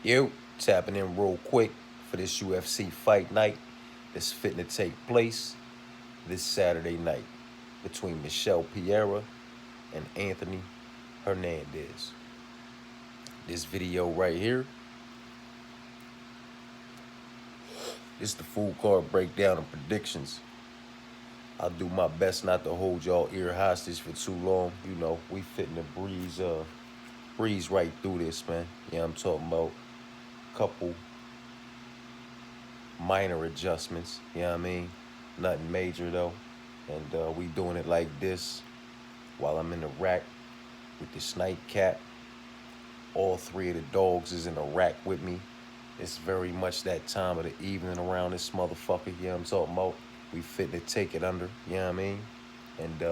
You tapping in real quick for this UFC fight night that's fitting to take place this Saturday night between Michelle Pereira and Anthony Hernandez. This video right here is the full card breakdown and predictions. I'll do my best not to hold y'all ear hostage for too long. You know, we fitting to breeze right through this, man. Yeah, I'm talking about a couple minor adjustments, you know what I mean? Nothing major though. And we doing it like this while I'm in the rack with this nightcap. All three of the dogs is in the rack with me. It's very much that time of the evening around this motherfucker, you know what I'm talking about? We fitting to take it under, you know what I mean? And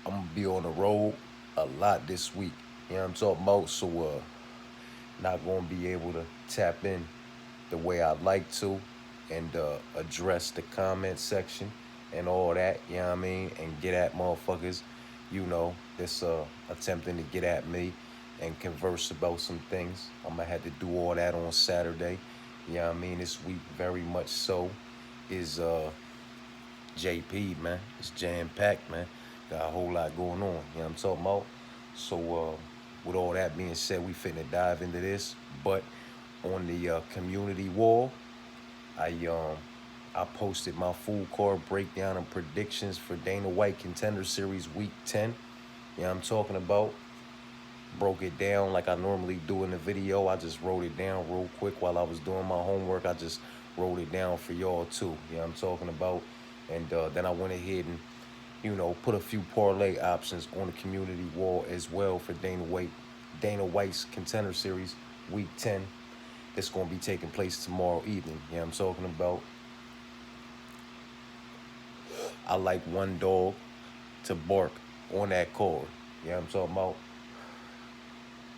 I'm gonna be on the road a lot this week, you know what I'm talking about? So not gonna be able to tap in the way I'd like to and address the comment section and all that, you know what I mean? And get at motherfuckers, you know, that's attempting to get at me and converse about some things. I'm gonna have to do all that on Saturday, you know what I mean? This week very much so is JP, man. It's jam-packed, man. Got a whole lot going on, you know what I'm talking about? So with all that being said, we finna dive into this. But on the community wall, I posted my full card breakdown and predictions for Dana White Contender Series Week 10. You know what I'm talking about? Broke it down like I normally do in the video. I just wrote it down real quick while I was doing my homework. I just wrote it down for y'all too. You know what I'm talking about? And then I went ahead and, you know, put a few parlay options on the community wall as well for Dana White's Contender Series Week 10. It's going to be taking place tomorrow evening. You know what I'm talking about? I like one dog to bark on that card. You know what I'm talking about?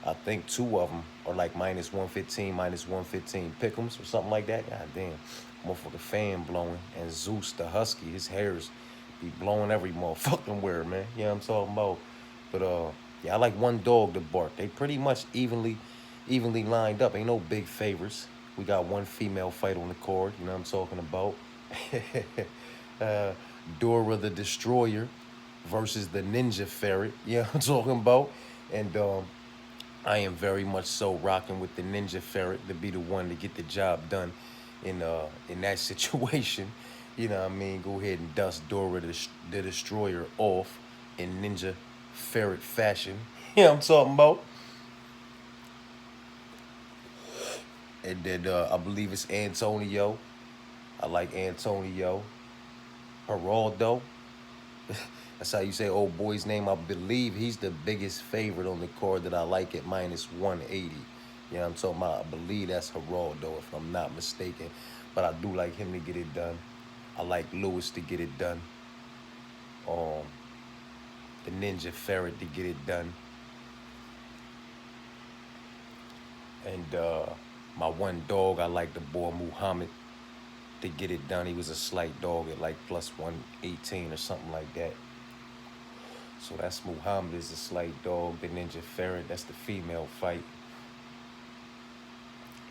I think two of them are like -115, -115 pick'ems or something like that. God damn. Motherfucker fan blowing. And Zeus the Husky, his hairs be blowing every motherfucking where, man. You know what I'm talking about? But yeah, I like one dog to bark. They pretty much evenly lined up. Ain't no big favorites. We got one female fight on the card. You know what I'm talking about? Dora the Destroyer versus the Ninja Ferret. You know what I'm talking about? And I am very much so rocking with the Ninja Ferret to be the one to get the job done in that situation. You know what I mean? Go ahead and dust Dora the Destroyer off in Ninja Ferret fashion. You know what I'm talking about? And then I believe it's Antonio. I like Antonio. Geraldo. That's how you say old boy's name. I believe he's the biggest favorite on the card that I like at -180. You know what I'm talking about? I believe that's Geraldo, if I'm not mistaken. But I do like him to get it done. I like Lewis to get it done. The Ninja Ferret to get it done. And my one dog, I like the boy Muhammad to get it done. He was a slight dog at like +118 or something like that. So that's Muhammad is a slight dog. The Ninja Ferret, that's the female fight.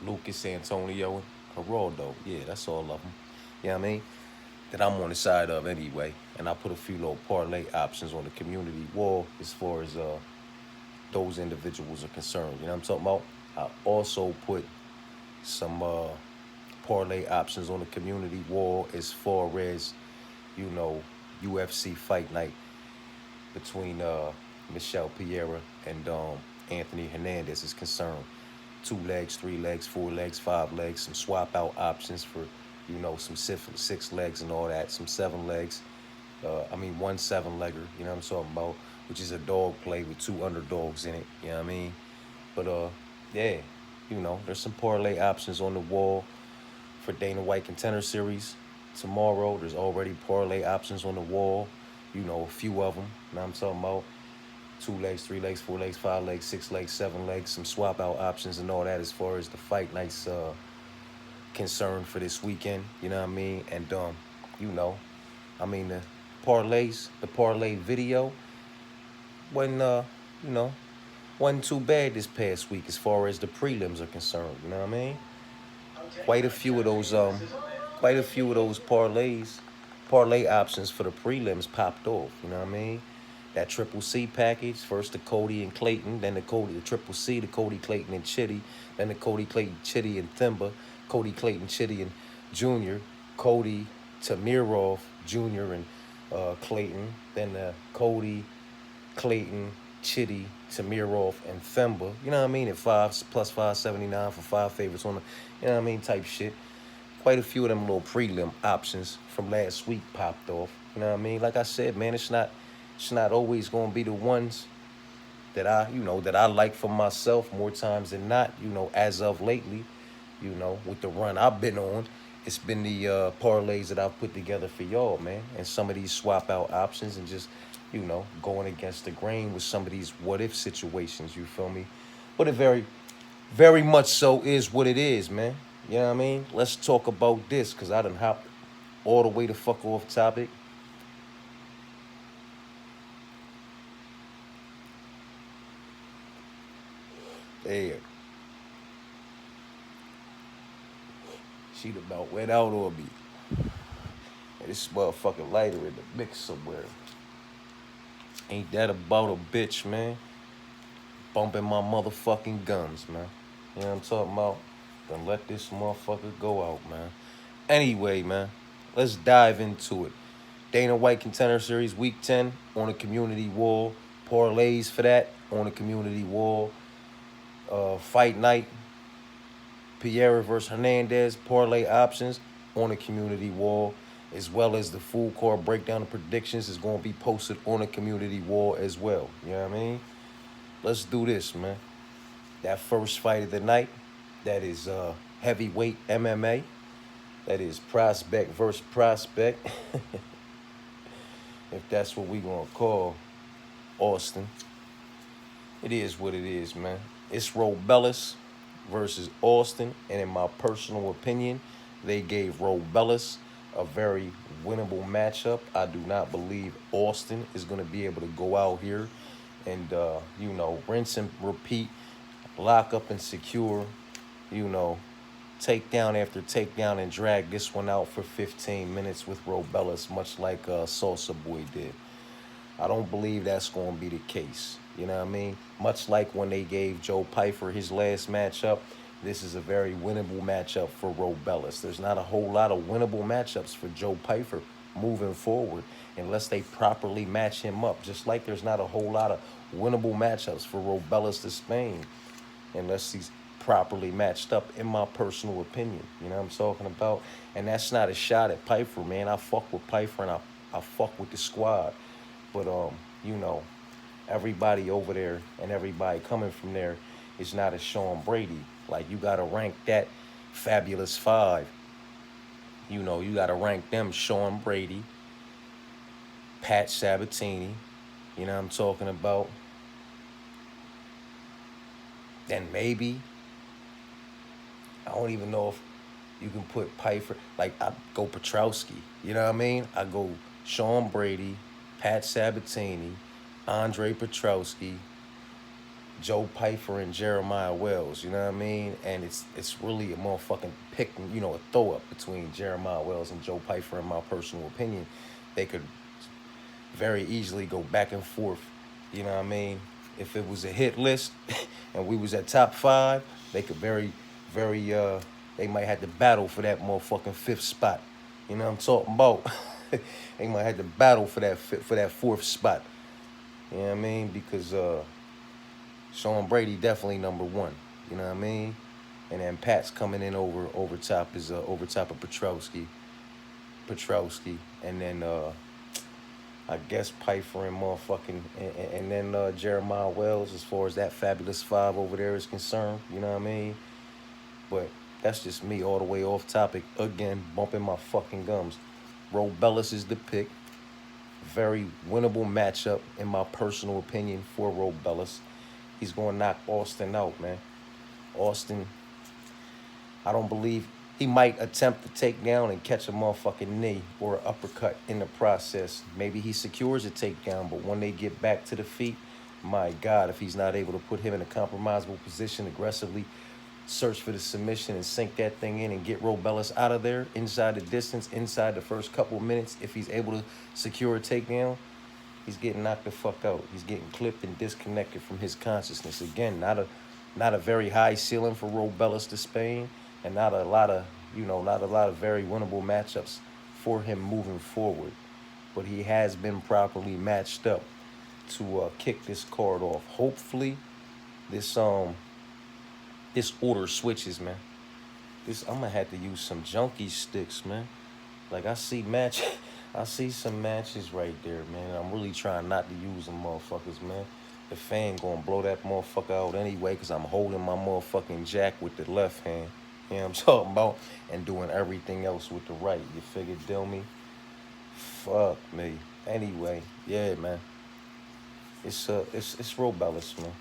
Lucas, Antonio, and Geraldo. Yeah, that's all of them. You know what I mean? That I'm on the side of anyway. And I put a few little parlay options on the community wall as far as those individuals are concerned. You know what I'm talking about? I also put some parlay options on the community wall as far as, you know, UFC fight night between Michelle Pereira and Anthony Hernandez is concerned. 2 legs, 3 legs, 4 legs, 5 legs, some swap out options for, you know, some 6 legs and all that, some 7 legs. One 7-legger, you know what I'm talking about, which is a dog play with 2 underdogs in it, you know what I mean? But yeah, you know, there's some parlay options on the wall for Dana White Contender Series tomorrow. There's already parlay options on the wall, you know, a few of them, you know what I'm talking about? 2 legs, 3 legs, 4 legs, 5 legs, 6 legs, 7 legs, some swap out options and all that as far as the fight night's concerned for this weekend, you know what I mean? And you know, the parlay video wasn't you know, wasn't too bad this past week as far as the prelims are concerned. You know what I mean? Quite a few of those parlay options for the prelims popped off. You know what I mean? That Triple C package, first the Cody and Clayton, then the Triple C, the Cody Clayton and Chitty, then the Cody Clayton Chitty and Thimba, Cody Clayton Chitty and Jr., Cody Tamirov Jr. and Clayton, then the Cody Clayton Chitty Tamirov and Themba. You know what I mean? At plus 579 for 5 favorites on the, you know what I mean, type shit. Quite a few of them little prelim options from last week popped off. You know what I mean? Like I said, man, it's not always gonna be the ones that I like for myself more times than not, as of lately, with the run I've been on. It's been the parlays that I've put together for y'all, man. And some of these swap out options and just, going against the grain with some of these what if situations, you feel me? But it very, very much so is what it is, man. You know what I mean? Let's talk about this, because I done hopped all the way the fuck off topic. There. She about went out on me. And this motherfucking lighter in the mix somewhere. Ain't that about a bitch, man? Bumping my motherfucking gums, man. You know what I'm talking about? Then let this motherfucker go out, man. Anyway, man, let's dive into it. Dana White Contender Series Week 10 on the community wall. Parlays for that on the community wall. Fight night. Pereira versus Hernandez. Parlay options on the community wall. As well as the full card breakdown of predictions is going to be posted on the community wall as well. You know what I mean? Let's do this, man. That first fight of the night, that is heavyweight MMA. That is prospect versus prospect. If that's what we going to call Austin. It is what it is, man. It's Robellis versus Austin. And in my personal opinion, they gave Robellis a very winnable matchup. I do not believe Austin is going to be able to go out here and, rinse and repeat, lock up and secure, takedown after takedown and drag this one out for 15 minutes with Robellis, much like Salsa Boy did. I don't believe that's going to be the case. You know what I mean? Much like when they gave Joe Pyfer his last matchup, this is a very winnable matchup for Robellis. There's not a whole lot of winnable matchups for Joe Pyfer moving forward unless they properly match him up. Just like there's not a whole lot of winnable matchups for Robellis to Spain unless he's properly matched up, in my personal opinion. You know what I'm talking about? And that's not a shot at Pyfer, man. I fuck with Pyfer and I fuck with the squad. But, everybody over there and everybody coming from there is not a Sean Brady. Like, you got to rank that Fabulous Five. You got to rank them Sean Brady, Pat Sabatini. You know what I'm talking about? Then maybe, I don't even know if you can put Pyfer. Like, I go Petrowski. You know what I mean? I go Sean Brady, Pat Sabatini, Andre Petrowski, Joe Pyfer, and Jeremiah Wells. You know what I mean? And it's really a motherfucking pick, a throw up between Jeremiah Wells and Joe Pyfer, in my personal opinion. They could very easily go back and forth. You know what I mean? If it was a hit list and we was at top 5, they could very, they might have to battle for that motherfucking 5th spot. You know what I'm talking about? They might have to battle for that 4th spot. You know what I mean? Because Sean Brady definitely number 1. You know what I mean? And then Pat's coming in over top of Petrowski, and then I guess Pyfer and motherfucking and then Jeremiah Wells, as far as that Fabulous Five over there is concerned. You know what I mean? But that's just me all the way off topic. Again, bumping my fucking gums. Robellis is the pick. Very winnable matchup, in my personal opinion, for Robellis. He's going to knock Austin out, man. Austin, I don't believe he might attempt to take down and catch a motherfucking knee or an uppercut in the process. Maybe he secures a takedown, but when they get back to the feet, My God, if he's not able to put him in a compromisable position aggressively, search for the submission and sink that thing in and get Robellis out of there inside the distance, inside the first couple of minutes. If he's able to secure a takedown, he's getting knocked the fuck out. He's getting clipped and disconnected from his consciousness. Again, not a very high ceiling for Robellis to Spain, and not a lot of very winnable matchups for him moving forward. But he has been properly matched up to kick this card off. Hopefully, this order switches, man. I'm gonna have to use some junkie sticks, man. Like I see some matches right there, man. I'm really trying not to use them motherfuckers, man. The fan gonna blow that motherfucker out anyway, cause I'm holding my motherfucking jack with the left hand. You know what I'm talking about? And doing everything else with the right. You figure, deal me? Fuck me. Anyway, yeah, man. It's Robellis, man.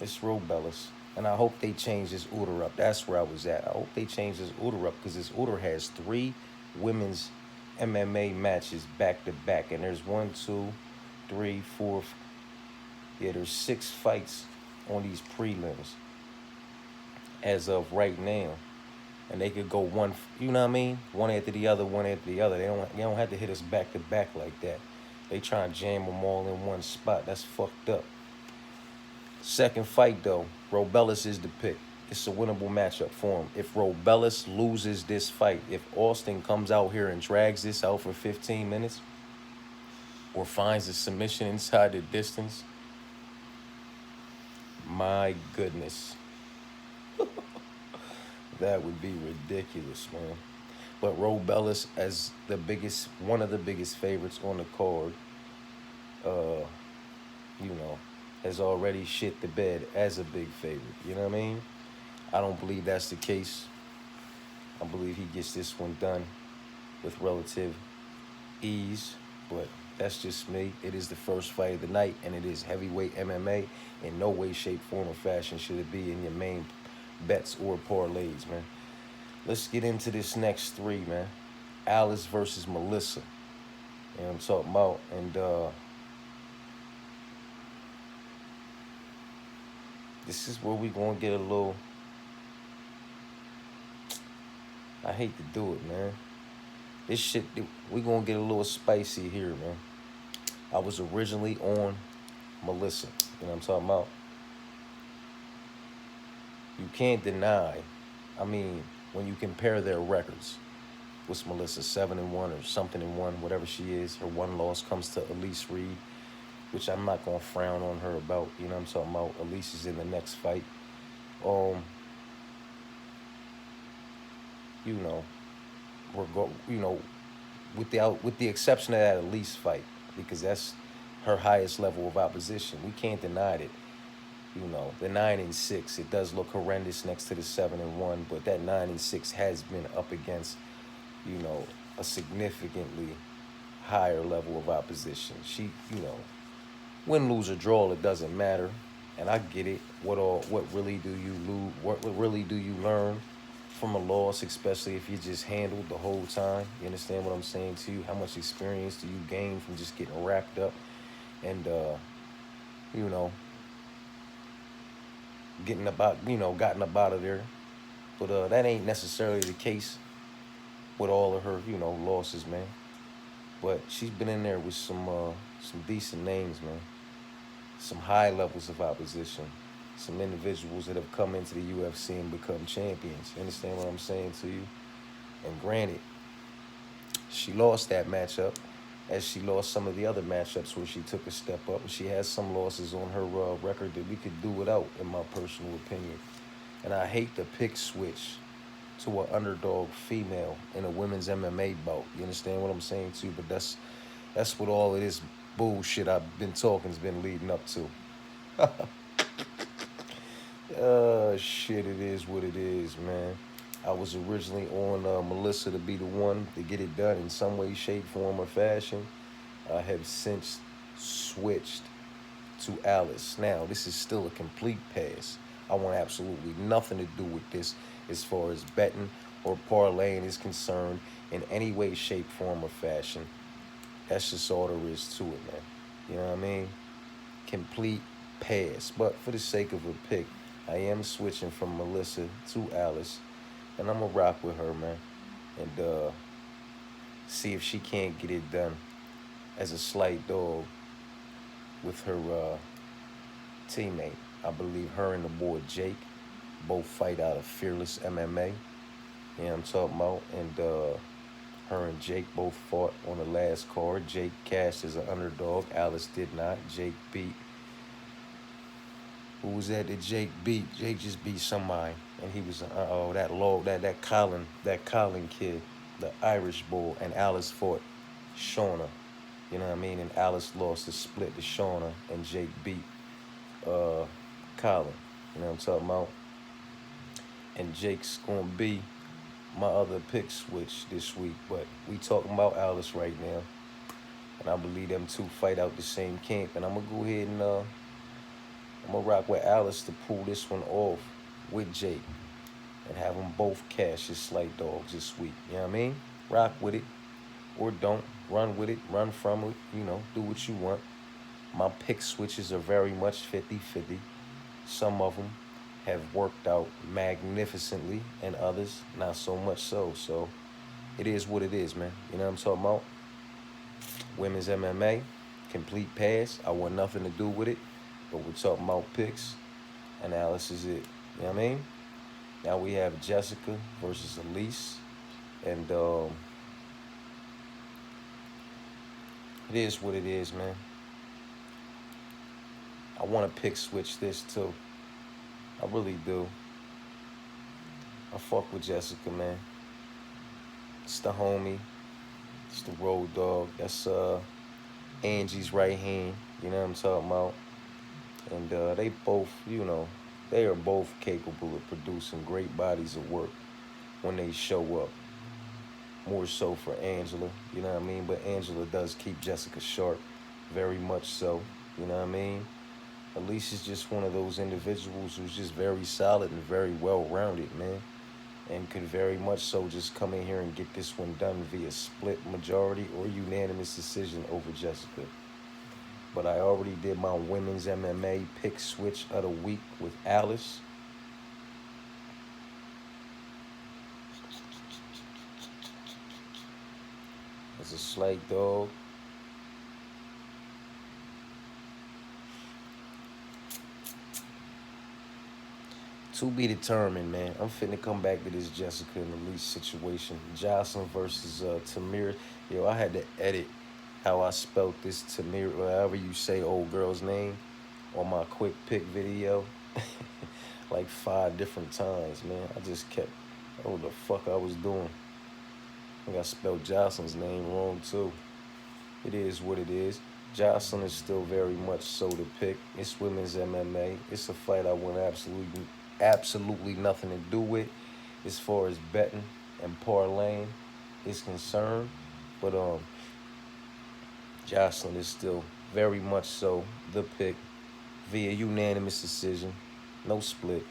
It's Robellis. And I hope they change this order up. That's where I was at. I hope they change this order up, because this order has 3 women's MMA matches back to back. And there's 1, 2, 3, 4. Yeah, there's 6 fights on these prelims as of right now. And they could go one, you know what I mean? One after the other, one after the other. They don't have to hit us back to back like that. They try and jam them all in one spot. That's fucked up. Second fight, though, Robellis is the pick. It's a winnable matchup for him. If Robellis loses this fight, if Austin comes out here and drags this out for 15 minutes or finds a submission inside the distance, my goodness. That would be ridiculous, man. But Robellis, as one of the biggest favorites on the card, has already shit the bed as a big favorite. You know what I mean? I don't believe that's the case. I believe he gets this one done with relative ease, but that's just me. It is the first fight of the night, and it is heavyweight MMA. In no way, shape, form, or fashion should it be in your main bets or parlays, man. Let's get into this next 3, man. Alice versus Melissa. You know what I'm talking about? And this is where we gonna get a little, I hate to do it, man. This shit, we gonna get a little spicy here, man. I was originally on Melissa. You know what I'm talking about? You can't deny, when you compare their records, what's Melissa, 7-1 or something in 1, whatever she is. Her 1 loss comes to Elise Reed, which I'm not gonna frown on her about. You know what I'm talking about? Elise is in the next fight. With the exception of that Elise fight, because that's her highest level of opposition. We can't deny it. The 9-6, it does look horrendous next to the 7-1, but that 9-6 has been up against, a significantly higher level of opposition. She, win, lose, or draw, it doesn't matter. And I get it. What really do you lose? What really do you learn from a loss, especially if you just handled the whole time? You understand what I'm saying to you? How much experience do you gain from just getting wrapped up and, gotten up out of there? But that ain't necessarily the case with all of her, losses, man. But she's been in there with some decent names, man. Some high levels of opposition. Some individuals that have come into the UFC and become champions. You understand what I'm saying to you? And granted, she lost that matchup, as she lost some of the other matchups where she took a step up. And she has some losses on her record that we could do without, in my personal opinion. And I hate the pick switch to an underdog female in a women's MMA bout. You understand what I'm saying to you? But that's what all of this bullshit I've been talking has been leading up to. Shit, it is what it is, man. I was originally on Melissa to be the one to get it done in some way, shape, form, or fashion. I have since switched to Alice. Now, this is still a complete pass. I want absolutely nothing to do with this as far as betting or parlaying is concerned in any way, shape, form, or fashion. That's just all there is to it, man. You know what I mean? complete pass. But for the sake of a pick, I am switching from Melissa to Alice, and I'm gonna rock with her, man, and see if she can't get it done as a slight dog with her teammate. I believe her and the boy Jake both fight out of Fearless MMA. You know what I'm talking about? And her and Jake both fought on the last card. Jake cashed as an underdog. Alice did not. Jake beat. Who was that Jake beat? Jake just beat somebody, and he was that Colin kid, the Irish boy, and Alice fought Shauna. You know what I mean? And Alice lost the split to Shauna, and Jake beat Colin. You know what I'm talking about? And Jake's gonna be my other pick switch this week, but we talking about Alice right now, and I believe them two fight out the same camp, and I'm gonna go ahead and I'm gonna rock with Alice to pull this one off with Jake and have them both cash as slight dogs this week. You know what I mean? Rock with it or don't. Run with it, run from it, you know, do what you want. My pick switches are very much 50-50. Some of them have worked out magnificently, and others not so much so. So it is what it is, man. You know what I'm talking about? Women's MMA, complete pass. I want nothing to do with it, but we're talking about picks, and Alice is it. You know what I mean? Now we have Jessica versus Elise, and it is what it is, man. I want to pick switch this too. I really do. I fuck with Jessica, man. It's the homie. It's the road dog. That's Angie's right hand. You know what I'm talking about? And they both, you know, they are both capable of producing great bodies of work when they show up. More so for Angela, you know what I mean? But Angela does keep Jessica sharp, very much so, you know what I mean? Elise is just one of those individuals who's just very solid and very well-rounded, man. And could very much so just come in here and get this one done via split majority or unanimous decision over Jessica. But I already did my women's MMA pick switch of the week with Alice. As a slight dog. To be determined, man. I'm finna come back to this Jessica and Elise situation. Jocelyn versus Tamir. Yo, I had to edit how I spelt this Tamir, whatever you say old girl's name, on my quick pick video. Like 5 different times, man. I just kept, I don't know what the fuck I was doing. I think I spelled Jocelyn's name wrong too. It is what it is. Jocelyn is still very much so the pick. It's women's MMA. It's a fight I want absolutely nothing to do with as far as betting and parlaying is concerned. But Jocelyn is still very much so the pick via unanimous decision. No split.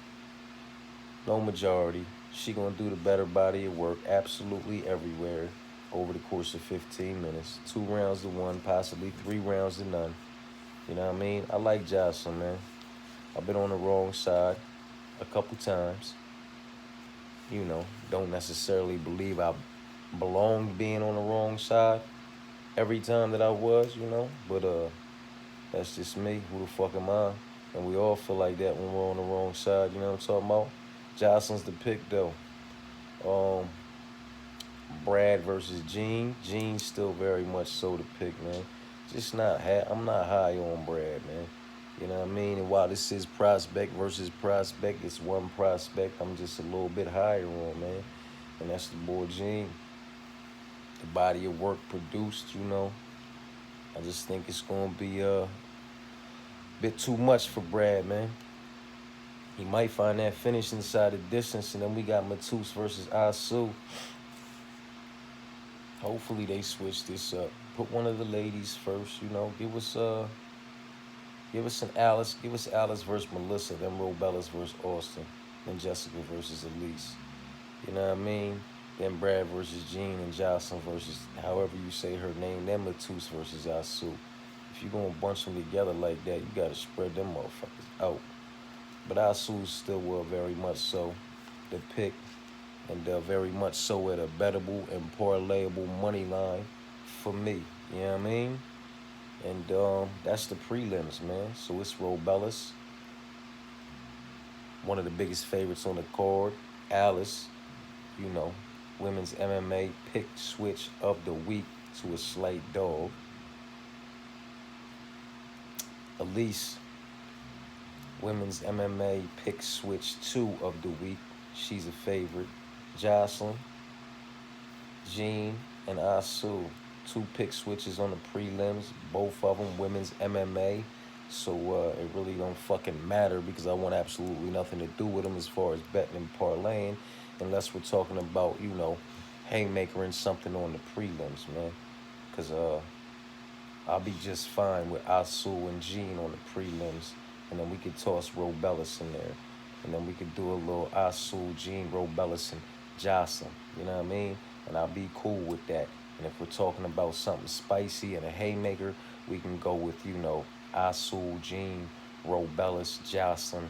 No majority. She gonna do the better body of work absolutely everywhere over the course of 15 minutes. 2 rounds to 1, possibly 3 rounds to none. You know what I mean? I like Jocelyn, man. I've been on the wrong side a couple times. You know, don't necessarily believe I belonged being on the wrong side every time that I was, you know. But that's just me. Who the fuck am I? And we all feel like that when we're on the wrong side, you know what I'm talking about? Jocelyn's the pick, though. Brad versus Gene. Gene's still very much so the pick, man. Just not I'm not high on Brad, man. You know what I mean? And while this is prospect versus prospect, it's one prospect I'm just a little bit higher on, man. And that's the boy Gene. The body of work produced, you know. I just think it's going to be a bit too much for Brad, man. He might find that finish inside the distance, and then we got Matus versus Asu. Hopefully they switch this up. Put one of the ladies first, you know. Give us an Alice. Give us Alice versus Melissa. Then Robellas versus Austin. Then Jessica versus Elise. You know what I mean? Then Brad versus Gene and Jocelyn versus however you say her name. Then Matus versus Asu. If you're gonna bunch them together like that, you gotta spread them motherfuckers out. But Asu's still very much so the pick, and very much so at a bettable and parlayable money line for me. You know what I mean? And that's the prelims, man. So it's Robellis, one of the biggest favorites on the card. Alice, you know, women's MMA pick switch of the week to a slight dog. Elise, women's MMA pick switch 2 of the week. She's a favorite. Jocelyn, Jean, and Asu. 2 pick switches on the prelims. Both of them women's MMA. So it really don't fucking matter because I want absolutely nothing to do with them as far as betting and parlaying, unless we're talking about, you know, haymaker and something on the prelims, man. Because I'll be just fine with Asu and Jean on the prelims. And then we could toss Robellis in there. And then we could do a little Asu, Jean, Robellis, and Jocelyn. You know what I mean? And I'll be cool with that. And if we're talking about something spicy and a haymaker, we can go with, you know, Asu, Jean, Robellis, Jocelyn,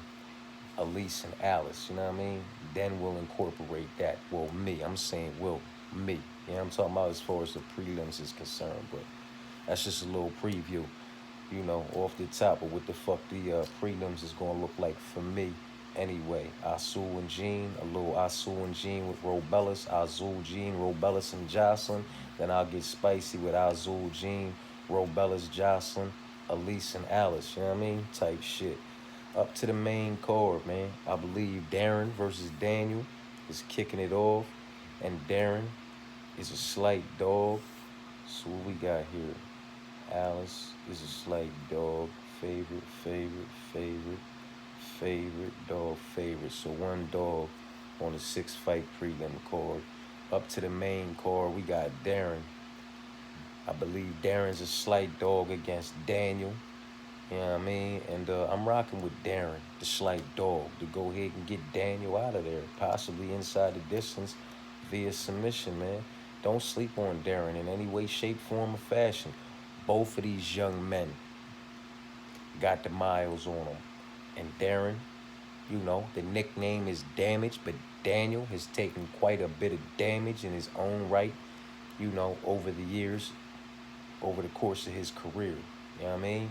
Elise, and Alice. You know what I mean? Then we'll incorporate that. Well, me. I'm saying, well, me. You know what I'm talking about as far as the prelims is concerned. But that's just a little preview, you know, off the top of what the fuck the prelims is going to look like for me anyway. Asu and Jean, a little Asu and Jean with Robellis, Azu, Jean, Robellis, and Jocelyn. Then I'll get spicy with Azu, Jean, Robellis, Jocelyn, Elise, and Alice, you know what I mean? Type shit. Up to the main card, man. I believe Darren versus Daniel is kicking it off, and Darren is a slight dog. So what we got here? Alice is a slight dog. Favorite, dog, favorite. So one dog on the 6-fight prelim card. Up to the main card, we got Darren. I believe Darren's a slight dog against Daniel. You know what I mean? And I'm rocking with Darren, the slight dog, to go ahead and get Daniel out of there, possibly inside the distance via submission, man. Don't sleep on Darren in any way, shape, form, or fashion. Both of these young men got the miles on them. And Darren, you know, the nickname is Damage, but Daniel has taken quite a bit of damage in his own right, you know, over the years, over the course of his career. You know what I mean?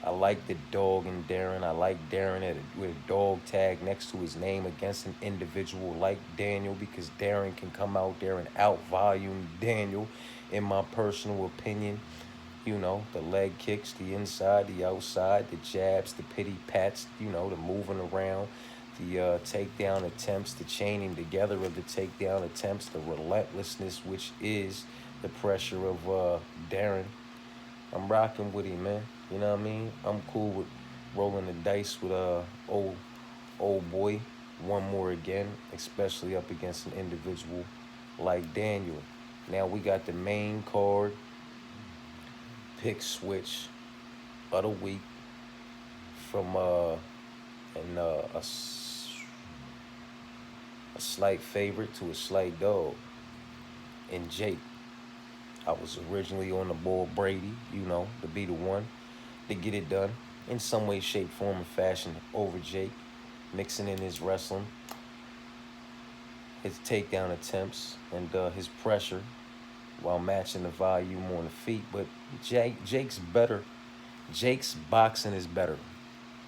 I like the dog in Darren. I like Darren with a dog tag next to his name against an individual like Daniel, because Darren can come out there and out-volume Daniel, in my personal opinion. You know, the leg kicks, the inside, the outside, the jabs, the pity pats, you know, the moving around, the takedown attempts, the chaining together of the takedown attempts, the relentlessness, which is the pressure of Darren. I'm rocking with him, man. You know what I mean? I'm cool with rolling the dice with old boy one more again, especially up against an individual like Daniel. Now we got the main card pick switch of the week from a slight favorite to a slight dog in Jake. I was originally on the boy Brady, you know, to be the one to get it done in some way, shape, form, or fashion over Jake, mixing in his wrestling, his takedown attempts, and his pressure while matching the volume on the feet. But Jake's better. Jake's boxing is better.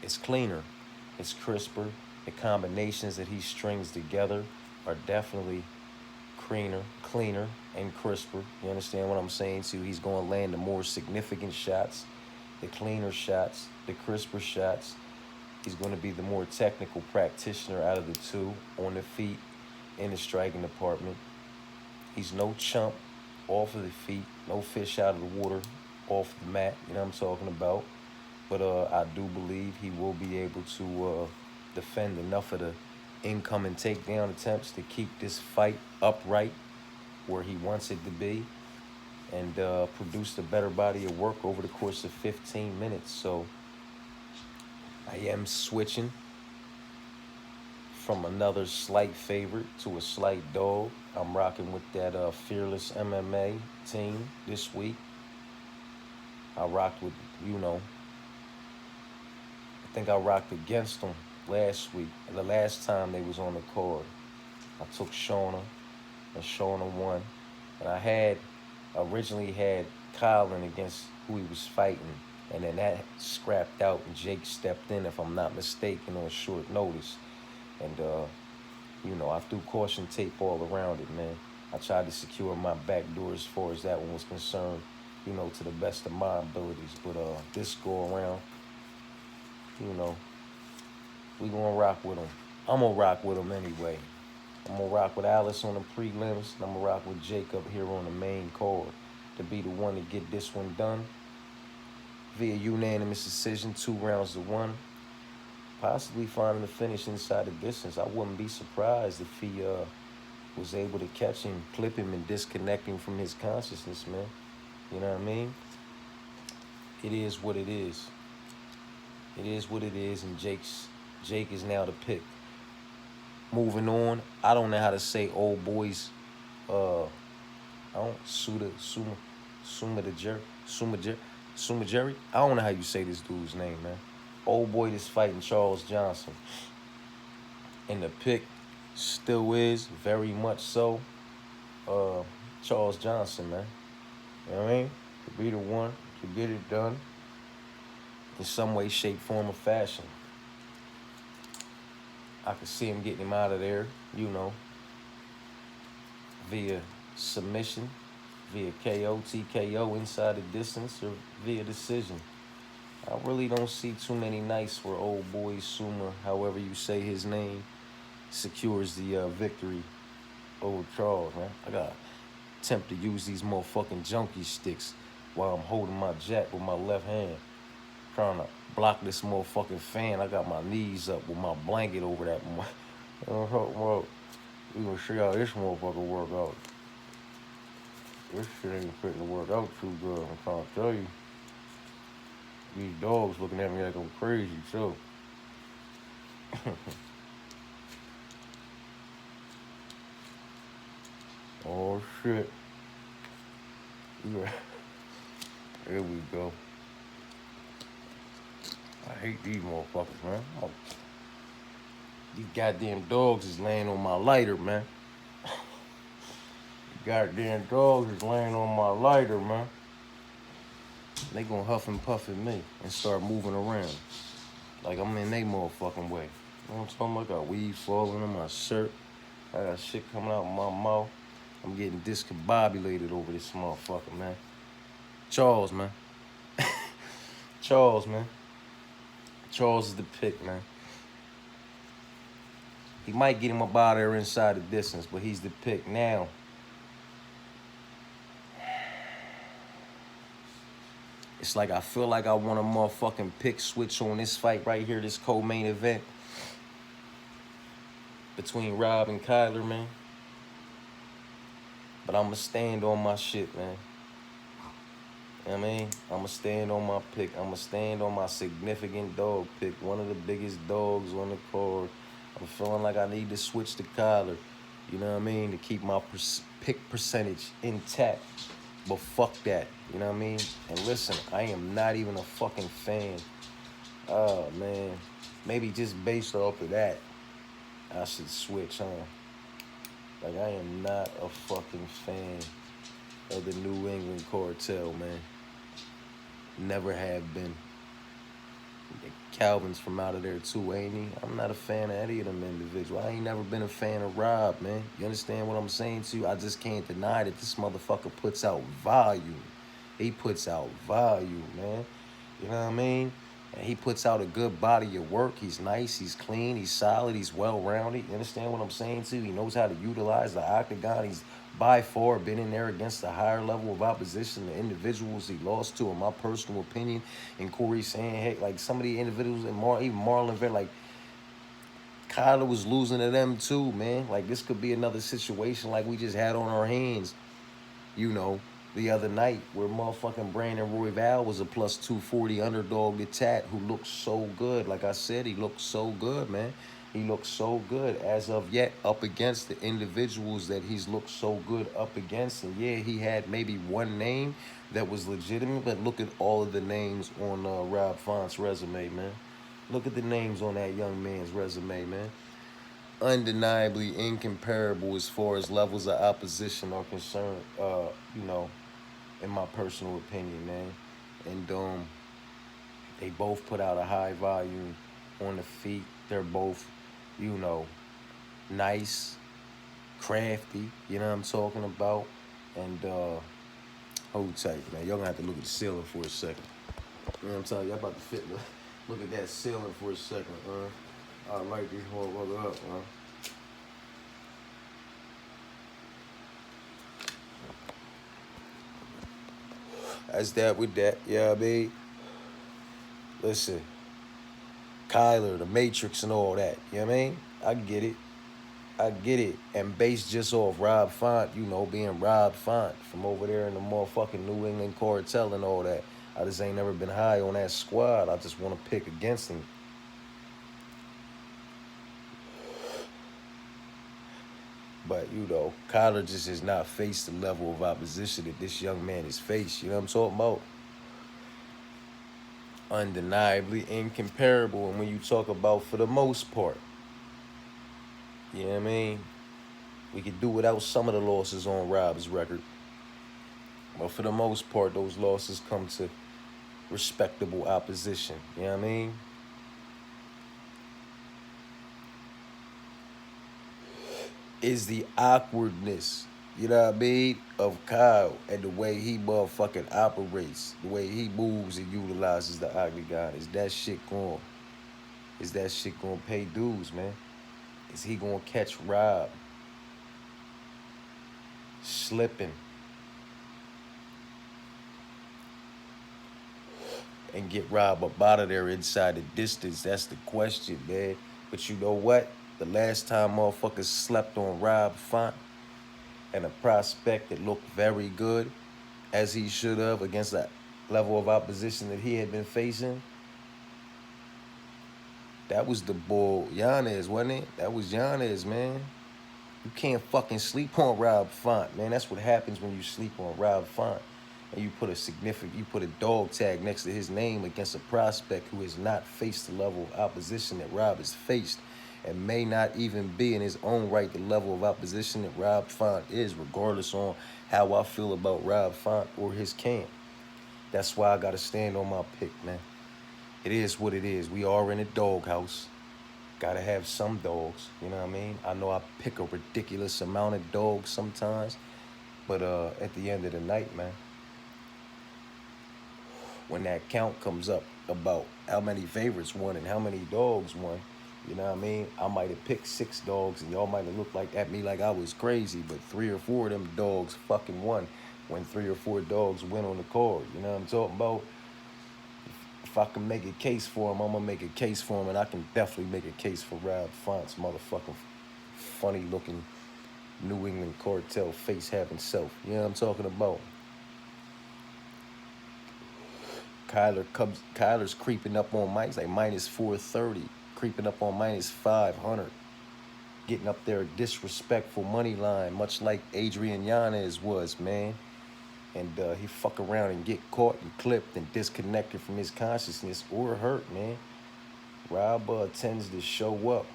It's cleaner. It's crisper. The combinations that he strings together are definitely cleaner, and crisper. You understand what I'm saying? So he's going to land the more significant shots, the cleaner shots, the crisper shots. He's going to be the more technical practitioner out of the two on the feet in the striking department. He's no chump off of the feet, no fish out of the water off the mat. You know what I'm talking about? But I do believe he will be able to defend enough of the incoming takedown attempts to keep this fight upright where he wants it to be, and produce a better body of work over the course of 15 minutes. So I am switching from another slight favorite to a slight dog. I'm rocking with that Fearless MMA team this week. I rocked with, you know, I think I rocked against them last week. The last time they was on the card, I took Shauna, and Shauna won. And I had originally had Colin against who he was fighting, and then that scrapped out, and Jake stepped in, if I'm not mistaken, on short notice. And you know, I threw caution tape all around it, man. I tried to secure my back door as far as that one was concerned, you know, to the best of my abilities. But this go around, you know, we gonna rock with him. I'm gonna rock with him anyway. I'm gonna rock with Alice on the prelims, and I'm gonna rock with Jacob here on the main card to be the one to get this one done via unanimous decision, 2 rounds to 1. Possibly finding the finish inside the distance. I wouldn't be surprised if he was able to catch him, clip him, and disconnect him from his consciousness, man. You know what I mean? It is what it is. It is what it is, and Jake is now the pick. Moving on, I don't know how to say old boys. I don't Suma Jerry. I don't know how you say this dude's name, man. Old boy that's fighting Charles Johnson, and the pick still is very much so Charles Johnson, man. You know what I mean? To be the one to get it done in some way, shape, form, or fashion. I could see him getting him out of there, you know, via submission, via KO, TKO, inside the distance, or via decision. I really don't see too many nights where old boy Suma, however you say his name, secures the victory over Charles, man. I got to attempt to use these motherfucking junkie sticks while I'm holding my jack with my left hand, trying to block this motherfucking fan. I got my knees up with my blanket over that. Well, we gonna see how this motherfucker work out. This shit ain't fitting to work out too good, I'm trying to tell you. These dogs looking at me like I'm crazy, too. Oh, shit. Here we go. I hate these motherfuckers, man. Oh. These goddamn dogs is laying on my lighter, man. These goddamn dogs is laying on my lighter, man. They gonna huff and puff at me and start moving around like I'm in they motherfucking way. You know what I'm talking about? I got weed falling on my shirt. I got shit coming out of my mouth. I'm getting discombobulated over this motherfucker, man. Charles, man. Charles, man. Charles is the pick, man. He might get him up out of there inside the distance, but he's the pick now. It's like I feel like I want a motherfucking pick switch on this fight right here, this co-main event between Rob and Kyler, man. But I'm going to stand on my shit, man. You know what I mean? I'm going to stand on my pick. I'm going to stand on my significant dog pick, one of the biggest dogs on the card. I'm feeling like I need to switch to Kyler, you know what I mean, to keep my pick percentage intact. But fuck that, you know what I mean? And listen, I am not even a fucking fan. Oh, man. Maybe just based off of that, I should switch, huh? Like, I am not a fucking fan of the New England cartel, man. Never have been. Calvin's from out of there too, ain't he? I'm not a fan of any of them individuals. I ain't never been a fan of Rob, man. You understand what I'm saying to you? I just can't deny that this motherfucker puts out volume. He puts out volume, man. You know what I mean? And he puts out a good body of work. He's nice, he's clean, he's solid, he's well-rounded. You understand what I'm saying to you? He knows how to utilize the octagon. He's by far been in there against a higher level of opposition. The individuals he lost to, in my personal opinion, and Corey saying, hey, like some of the individuals, and even Marlon Vera, like Kyler was losing to them too, man. Like this could be another situation like we just had on our hands, you know, the other night where motherfucking Brandon Royval was a plus 240 underdog to Tat, who looked so good. Like I said, he looked so good, man. He looks so good as of yet up against the individuals that he's looked so good up against. And yeah, he had maybe one name that was legitimate, but look at all of the names on Rob Font's resume, man. Look at the names on that young man's resume, man. Undeniably incomparable as far as levels of opposition are concerned, you know, in my personal opinion, man. And they both put out a high volume on the feet. They're both, you know, nice, crafty, you know what I'm talking about? And hold tight, man. Y'all gonna have to look at the ceiling for a second. You know what I'm telling you? I'm about to fit look at that ceiling for a second, I like this motherfucker up, man. That's that with that, yeah, I mean? Listen, Kyler, the Matrix and all that, you know what I mean? I get it. I get it. And based just off Rob Font, you know, being Rob Font from over there in the motherfucking New England cartel and all that. I just ain't never been high on that squad. I just want to pick against him. But, you know, Kyler just has not faced the level of opposition that this young man has faced. You know what I'm talking about? Undeniably incomparable. And when you talk about for the most part, you know what I mean? We could do without some of the losses on Rob's record. But for the most part, those losses come to respectable opposition. You know what I mean? Is the awkwardness, you know what I mean, of Kyle and the way he motherfucking operates, the way he moves and utilizes the octagon. Is that shit gonna pay dues, man? Is he gonna catch Rob slipping and get Rob up out of there inside the distance? That's the question, man. But you know what? The last time motherfuckers slept on Rob Font and a prospect that looked very good, as he should have, against that level of opposition that he had been facing, that was the bull Hernandez, wasn't it? That was Hernandez, man. You can't fucking sleep on Rob Font, man. That's what happens when you sleep on Rob Font. And you put a dog tag next to his name against a prospect who has not faced the level of opposition that Rob has faced, and may not even be in his own right the level of opposition that Rob Font is, regardless on how I feel about Rob Font or his camp. That's why I gotta stand on my pick, man. It is what it is. We are in a doghouse. Gotta have some dogs, you know what I mean? I know I pick a ridiculous amount of dogs sometimes, but at the end of the night, man, when that count comes up about how many favorites won and how many dogs won, you know what I mean? I might have picked 6 dogs and y'all might have looked at me like I was crazy, but 3 or 4 of them dogs fucking won when 3 or 4 dogs went on the card. You know what I'm talking about? If I can make a case for him, I'm gonna make a case for him, and I can definitely make a case for Rob Font's motherfucking funny looking New England cartel face having self. You know what I'm talking about? Kyler's creeping up on Mike's like minus 430, creeping up on minus 500, getting up there disrespectful money line, much like Adrian Yanez was, man. And he fuck around and get caught and clipped and disconnected from his consciousness or hurt, man. Rob tends to show up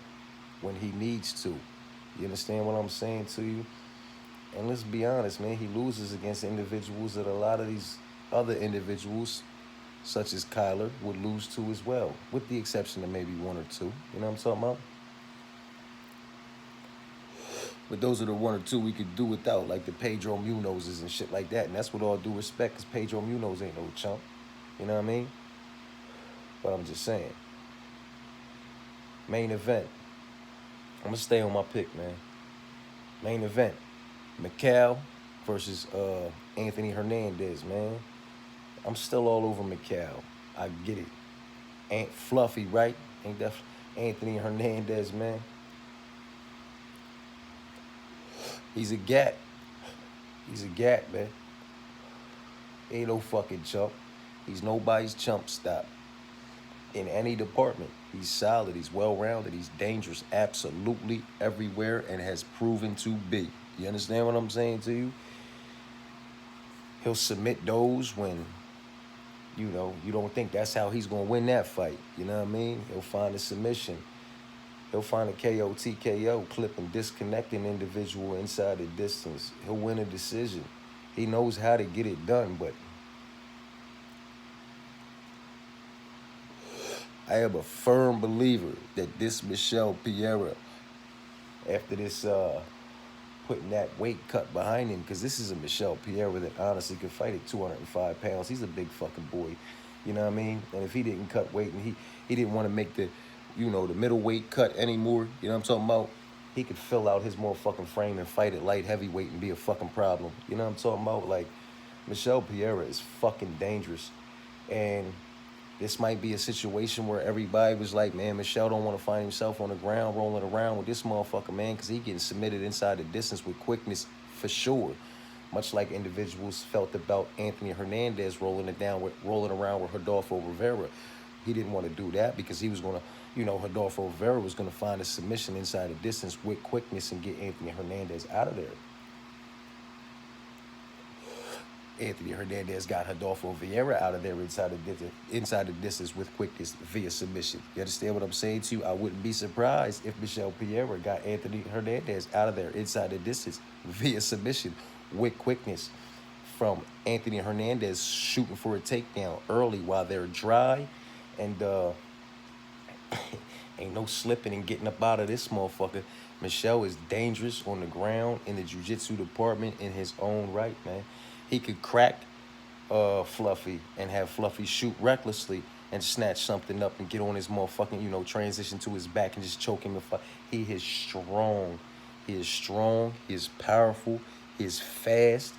when he needs to. You understand what I'm saying to you? And let's be honest, man, he loses against individuals that a lot of these other individuals, such as Kyler, would lose to as well, with the exception of maybe 1 or 2. You know what I'm talking about? But those are the 1 or 2 we could do without, like the Pedro Munozes and shit like that. And that's with all due respect, because Pedro Munoz ain't no chump. You know what I mean? But I'm just saying. Main event. I'm going to stay on my pick, man. Main event. Mikal versus Anthony Hernandez, man. I'm still all over Mikal. I get it. Ain't fluffy, right? Ain't that Anthony Hernandez, man? He's a gat. He's a gat, man. Ain't no fucking chump. He's nobody's chump stop in any department. He's solid. He's well-rounded. He's dangerous absolutely everywhere and has proven to be. You understand what I'm saying to you? He'll submit those when, you don't think that's how he's going to win that fight. You know what I mean? He'll find a submission. He'll find a KO, TKO, clip and disconnect an individual inside the distance. He'll win a decision. He knows how to get it done, but I am a firm believer that this Michel Pereira, after this putting that weight cut behind him, because this is a Michel Pereira that honestly could fight at 205 pounds. He's a big fucking boy. You know what I mean? And if he didn't cut weight and he didn't want to make the, the middleweight cut anymore, you know what I'm talking about? He could fill out his motherfucking frame and fight at light heavyweight and be a fucking problem. You know what I'm talking about? Like, Michel Pereira is fucking dangerous. And this might be a situation where everybody was like, man, Michel don't want to find himself on the ground rolling around with this motherfucker, man, because he getting submitted inside the distance with quickness for sure. Much like individuals felt about Anthony Hernandez rolling around with Rodolfo Rivera. He didn't want to do that because he was going to, Rodolfo Rivera was going to find a submission inside the distance with quickness and get Anthony Hernandez out of there. Anthony Hernandez got Rodolfo Vieira out of there inside the distance with quickness via submission. You understand what I'm saying to you? I wouldn't be surprised if Michel Pereira got Anthony Hernandez out of there inside the distance via submission with quickness from Anthony Hernandez shooting for a takedown early while they're dry. And ain't no slipping and getting up out of this motherfucker. Michel is dangerous on the ground in the jiu-jitsu department in his own right, man. He could crack Fluffy and have Fluffy shoot recklessly and snatch something up and get on his motherfucking, transition to his back and just choke him. He is strong. He is strong. He is powerful. He is fast.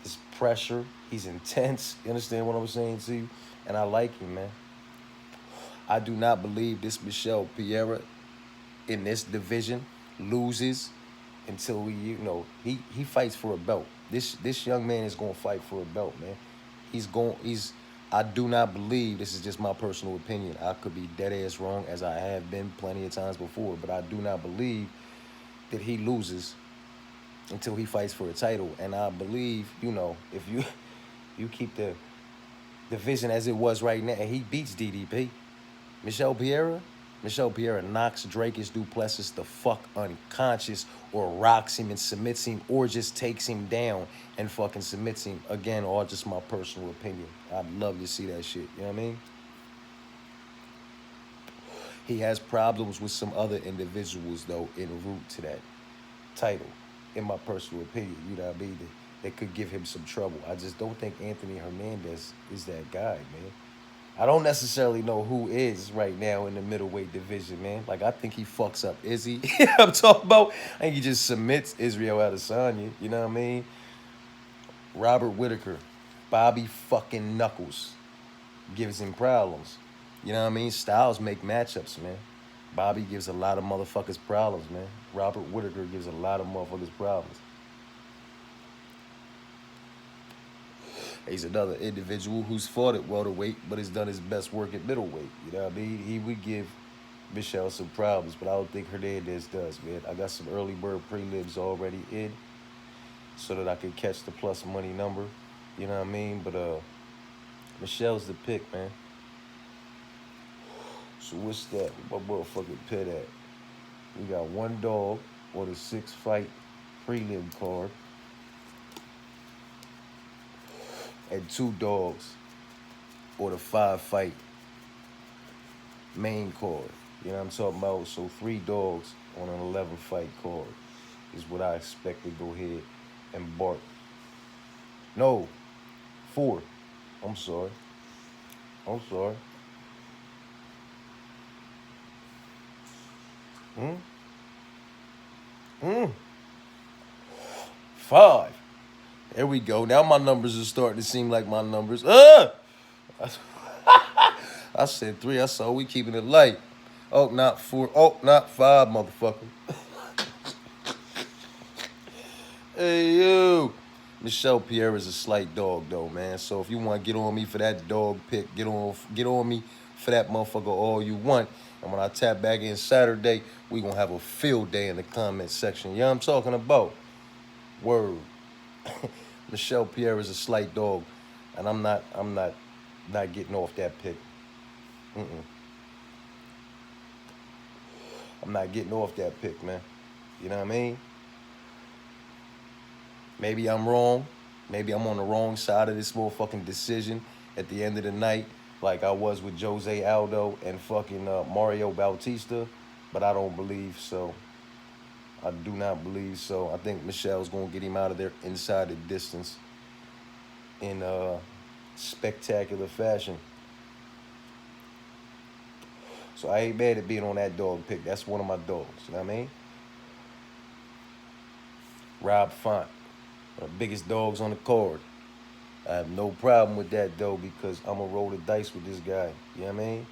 His pressure. He's intense. You understand what I'm saying to you? And I like him, man. I do not believe this Michel Pereira in this division loses until he fights for a belt. This young man is going to fight for a belt, man. I do not believe, this is just my personal opinion, I could be dead ass wrong as I have been plenty of times before, but I do not believe that he loses until he fights for a title. And I believe, if you keep the division as it was right now, and he beats DDP, Michel Pereira knocks Dracus du Plessis the fuck unconscious, or rocks him and submits him, or just takes him down and fucking submits him. Again, all just my personal opinion. I'd love to see that shit. You know what I mean? He has problems with some other individuals, though, en route to that title, in my personal opinion. You know what I mean? That could give him some trouble. I just don't think Anthony Hernandez is that guy, man. I don't necessarily know who is right now in the middleweight division, man. Like, I think he fucks up Izzy. I'm talking about, I think he just submits Israel Adesanya. You know what I mean? Robert Whittaker, Bobby fucking Knuckles gives him problems. You know what I mean? Styles make matchups, man. Bobby gives a lot of motherfuckers problems, man. Robert Whittaker gives a lot of motherfuckers problems. He's another individual who's fought at welterweight, but has done his best work at middleweight. You know what I mean? He would give Michel some problems, but I don't think Hernandez does, man. I got some early bird prelims already in so that I can catch the plus money number. You know what I mean? But Michel's the pick, man. So what's that? What motherfucking pit at? We got one dog on the 6-fight prelim card. And 2 dogs or the 5-fight main card. You know what I'm talking about? So 3 dogs on an 11-fight card is what I expect to go ahead and bark. No, 4. I'm sorry. 5. There we go. Now my numbers are starting to seem like my numbers. I said 3. I saw we keeping it light. Oh, not 4. Oh, not 5, motherfucker. Hey, you. Michelle Pereira is a slight dog though, man. So if you want to get on me for that dog pick, get on me for that motherfucker all you want. And when I tap back in Saturday, we gonna have a field day in the comment section. You know what I'm talking about? Word. Michelle Pereira is a slight dog, and I'm not getting off that pick. Mm-mm. I'm not getting off that pick, man. You know what I mean? Maybe I'm wrong. Maybe I'm on the wrong side of this motherfucking decision at the end of the night, like I was with Jose Aldo and fucking Mario Bautista, but I don't believe so. I do not believe so. I think Michelle's gonna get him out of there inside the distance in spectacular fashion. So I ain't mad at being on that dog pick. That's one of my dogs. You know what I mean? Rob Font, one of the biggest dogs on the card. I have no problem with that though because I'm gonna roll the dice with this guy. You know what I mean?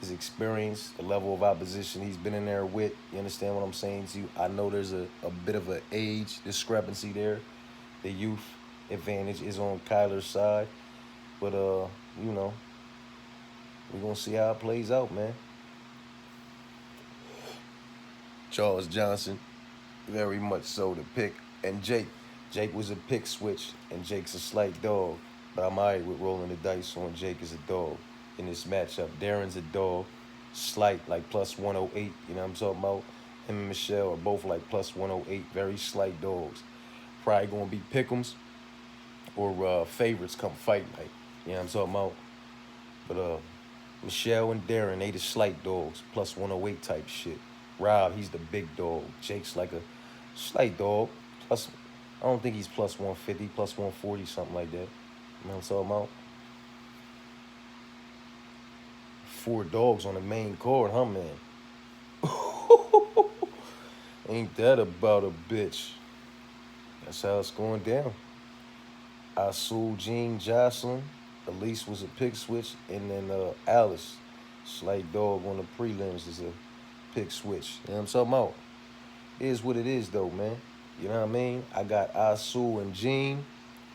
His experience, the level of opposition he's been in there with. You understand what I'm saying to you? I know there's a bit of an age discrepancy there. The youth advantage is on Kyler's side. But you know, we're gonna see how it plays out, man. Charles Johnson, very much so the pick. And Jake. Jake was a pick switch, and Jake's a slight dog. But I'm alright with rolling the dice on Jake as a dog in this matchup. Darren's a dog, slight, like plus 108. You know what I'm talking about? Him and Michelle are both like plus 108, very slight dogs. Probably gonna be pick'ems or favorites come fight night. You know what I'm talking about? But Michelle and Darren, they the slight dogs, plus 108 type shit. Rob, he's the big dog. Jake's like a slight dog. Plus, I don't think he's plus 150, plus 140, something like that. You know what I'm talking about? 4 dogs on the main card, huh, man? Ain't that about a bitch? That's how it's going down. Asul, Jean, Jocelyn. Elise was a pick switch. And then Alice, slight dog on the prelims, is a pick switch. You know what I'm talking about? It is what it is, though, man. You know what I mean? I got Asul and Jean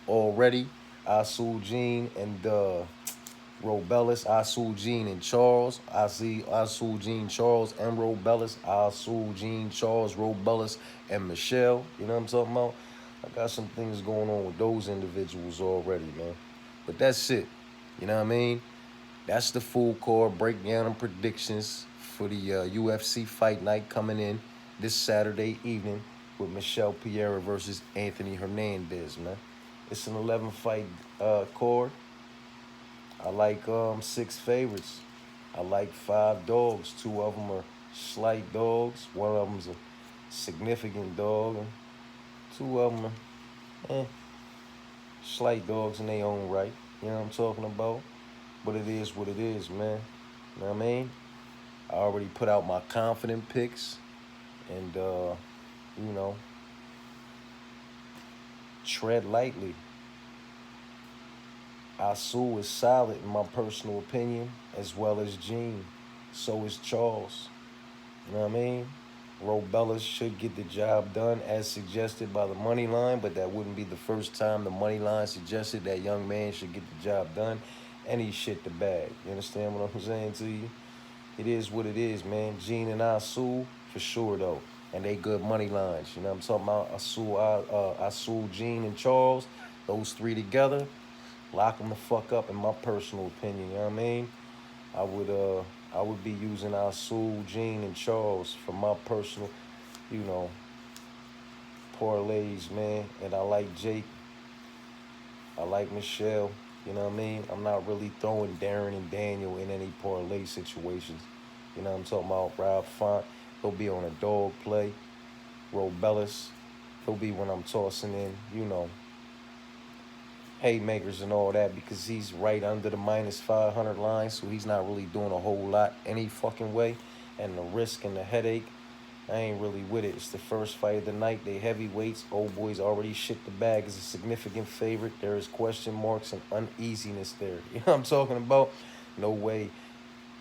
already. Asul, Jean, and Robellis. Asul, Jean, and Charles. I see Asul, Jean, Charles, and Robellis. Asul, Jean, Charles, Robellis, and Michelle. You know what I'm talking about? I got some things going on with those individuals already, man. But that's it. You know what I mean? That's the full card breakdown and predictions for the UFC fight night coming in this Saturday evening with Michelle Pereira versus Anthony Hernandez, man. It's an 11-fight card. I like 6 favorites. I like 5 dogs. 2 of them are slight dogs. One of them's a significant dog. And 2 of them are slight dogs in their own right. You know what I'm talking about? But it is what it is, man. You know what I mean? I already put out my confident picks. And, you know, tread lightly. Asul is solid in my personal opinion, as well as Gene. So is Charles. You know what I mean? Robellis should get the job done as suggested by the money line, but that wouldn't be the first time the money line suggested that young man should get the job done, and he shit the bag. You understand what I'm saying to you? It is what it is, man. Gene and Asul, for sure, though. And they good money lines. You know what I'm talking about? Asul, Gene, and Charles, those 3 together, lock them the fuck up in my personal opinion, you know what I mean? I would be using Asul, Gene, and Charles for my personal, you know, parlays, man. And I like Jake. I like Michelle. You know what I mean? I'm not really throwing Darren and Daniel in any parlay situations. You know what I'm talking about? Rob Font, he'll be on a dog play. Robellis, he'll be when I'm tossing in, you know, haymakers and all that because he's right under the minus 500 line, so he's not really doing a whole lot any fucking way. And the risk and the headache, I ain't really with it. It's the first fight of the night. They heavyweights. Old boys already shit the bag as a significant favorite. There is question marks and uneasiness there. You know what I'm talking about? No way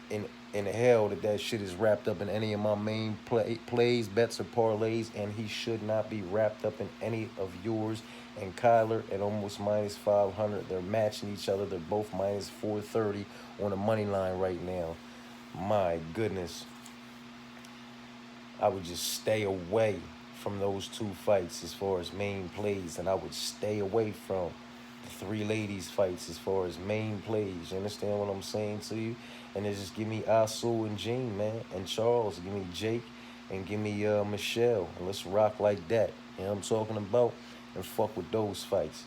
in in hell that shit is wrapped up in any of my main plays, bets, or parlays, and he should not be wrapped up in any of yours. And Kyler at almost minus 500. They're matching each other. They're both minus 430 on the money line right now. My goodness. I would just stay away from those two fights as far as main plays, and I would stay away from the three ladies fights as far as main plays. You understand what I'm saying to you? And then just give me Asu and Jean, man, and Charles. Give me Jake and give me Michelle, and let's rock like that. You know what I'm talking about? And fuck with those fights.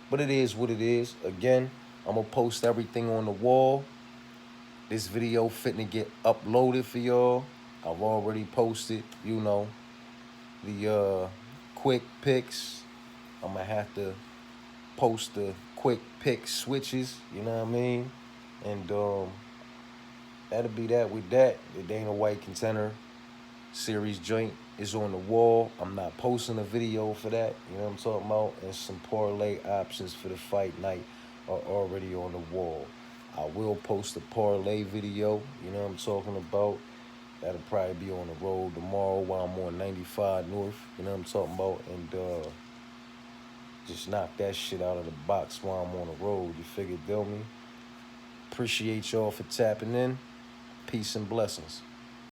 But it is what it is. Again, I'm gonna post everything on the wall. This video fitting to get uploaded for y'all. I've already posted, you know, the quick picks. I'm gonna have to post the quick pick switches, you know what I mean? And that'll be that with that. The Dana White Contender Series joint is on the wall. I'm not posting a video for that, you know what I'm talking about? And some parlay options for the fight night are already on the wall. I will post a parlay video, you know what I'm talking about? That'll probably be on the road tomorrow while I'm on 95 North, you know what I'm talking about? And just knock that shit out of the box while I'm on the road, you figure, me? Appreciate y'all for tapping in. Peace and blessings.